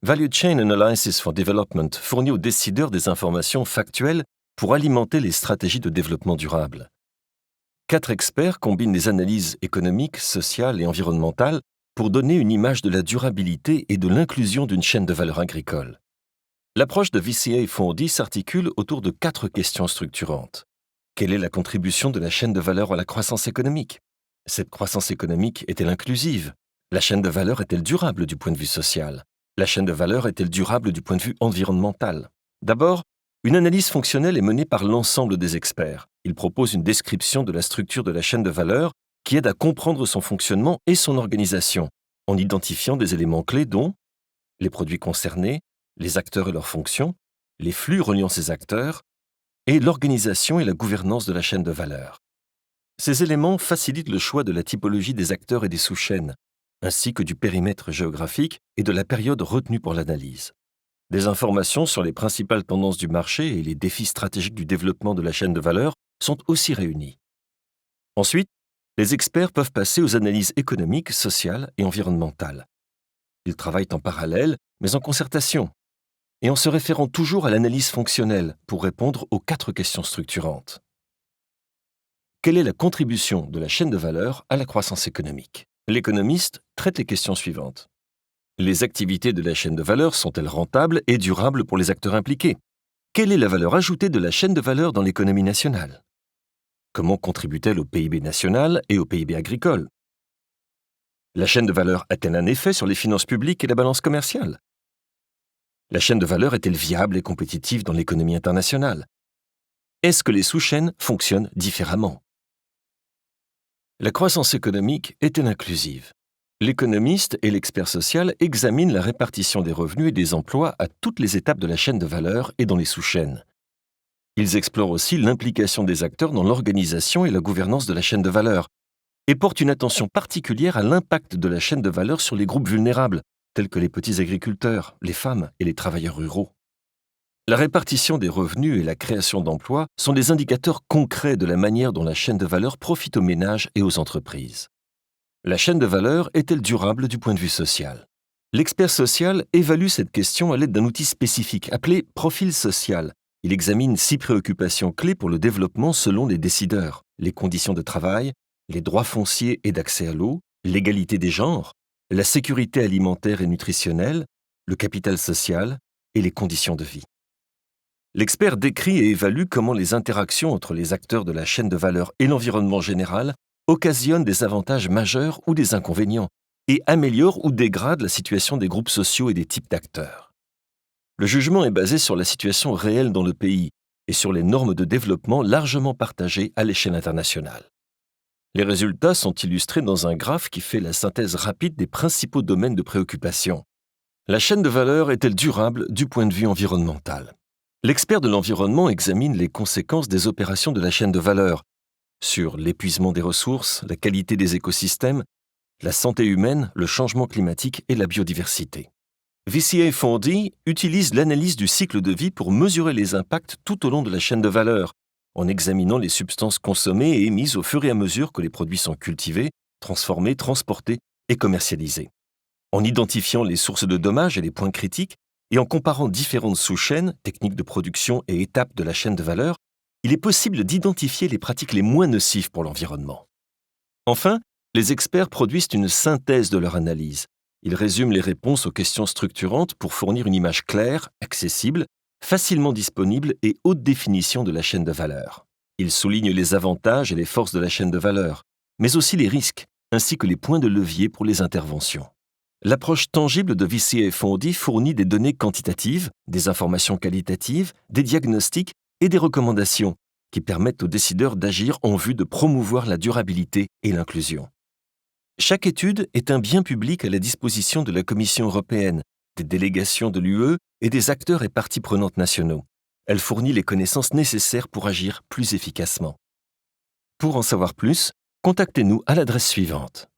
Value Chain Analysis for Development fournit aux décideurs des informations factuelles pour alimenter les stratégies de développement durable. 4 experts combinent les analyses économiques, sociales et environnementales pour donner une image de la durabilité et de l'inclusion d'une chaîne de valeur agricole. L'approche de VCA Fondi s'articule autour de 4 questions structurantes. Quelle est la contribution de la chaîne de valeur à la croissance économique? Cette croissance économique est-elle inclusive? La chaîne de valeur est-elle durable du point de vue social? La chaîne de valeur est-elle durable du point de vue environnemental? D'abord, une analyse fonctionnelle est menée par l'ensemble des experts. Ils proposent une description de la structure de la chaîne de valeur qui aide à comprendre son fonctionnement et son organisation, en identifiant des éléments clés dont les produits concernés, les acteurs et leurs fonctions, les flux reliant ces acteurs, et l'organisation et la gouvernance de la chaîne de valeur. Ces éléments facilitent le choix de la typologie des acteurs et des sous-chaînes, ainsi que du périmètre géographique et de la période retenue pour l'analyse. Des informations sur les principales tendances du marché et les défis stratégiques du développement de la chaîne de valeur sont aussi réunies. Ensuite, les experts peuvent passer aux analyses économiques, sociales et environnementales. Ils travaillent en parallèle, mais en concertation, et en se référant toujours à l'analyse fonctionnelle pour répondre aux 4 questions structurantes. Quelle est la contribution de la chaîne de valeur à la croissance économique? L'économiste traite les questions suivantes. Les activités de la chaîne de valeur sont-elles rentables et durables pour les acteurs impliqués? Quelle est la valeur ajoutée de la chaîne de valeur dans l'économie nationale? Comment contribue-t-elle au PIB national et au PIB agricole? La chaîne de valeur a-t-elle un effet sur les finances publiques et la balance commerciale? La chaîne de valeur est-elle viable et compétitive dans l'économie internationale? Est-ce que les sous-chaînes fonctionnent différemment? La croissance économique est-elle inclusive? L'économiste et l'expert social examinent la répartition des revenus et des emplois à toutes les étapes de la chaîne de valeur et dans les sous-chaînes. Ils explorent aussi l'implication des acteurs dans l'organisation et la gouvernance de la chaîne de valeur et portent une attention particulière à l'impact de la chaîne de valeur sur les groupes vulnérables, tels que les petits agriculteurs, les femmes et les travailleurs ruraux. La répartition des revenus et la création d'emplois sont des indicateurs concrets de la manière dont la chaîne de valeur profite aux ménages et aux entreprises. La chaîne de valeur est-elle durable du point de vue social? L'expert social évalue cette question à l'aide d'un outil spécifique appelé profil social. Il examine 6 préoccupations clés pour le développement selon les décideurs: les conditions de travail, les droits fonciers et d'accès à l'eau, l'égalité des genres, la sécurité alimentaire et nutritionnelle, le capital social et les conditions de vie. L'expert décrit et évalue comment les interactions entre les acteurs de la chaîne de valeur et l'environnement général occasionnent des avantages majeurs ou des inconvénients et améliorent ou dégradent la situation des groupes sociaux et des types d'acteurs. Le jugement est basé sur la situation réelle dans le pays et sur les normes de développement largement partagées à l'échelle internationale. Les résultats sont illustrés dans un graphe qui fait la synthèse rapide des principaux domaines de préoccupation. La chaîne de valeur est-elle durable du point de vue environnemental? L'expert de l'environnement examine les conséquences des opérations de la chaîne de valeur sur l'épuisement des ressources, la qualité des écosystèmes, la santé humaine, le changement climatique et la biodiversité. VCA Fondi utilise l'analyse du cycle de vie pour mesurer les impacts tout au long de la chaîne de valeur, en examinant les substances consommées et émises au fur et à mesure que les produits sont cultivés, transformés, transportés et commercialisés. En identifiant les sources de dommages et les points critiques, et en comparant différentes sous-chaînes, techniques de production et étapes de la chaîne de valeur, il est possible d'identifier les pratiques les moins nocives pour l'environnement. Enfin, les experts produisent une synthèse de leur analyse. Ils résument les réponses aux questions structurantes pour fournir une image claire, accessible, facilement disponible et haute définition de la chaîne de valeur. Ils soulignent les avantages et les forces de la chaîne de valeur, mais aussi les risques, ainsi que les points de levier pour les interventions. L'approche tangible de VCA Fondi fournit des données quantitatives, des informations qualitatives, des diagnostics et des recommandations qui permettent aux décideurs d'agir en vue de promouvoir la durabilité et l'inclusion. Chaque étude est un bien public à la disposition de la Commission européenne, des délégations de l'UE et des acteurs et parties prenantes nationaux. Elle fournit les connaissances nécessaires pour agir plus efficacement. Pour en savoir plus, contactez-nous à l'adresse suivante.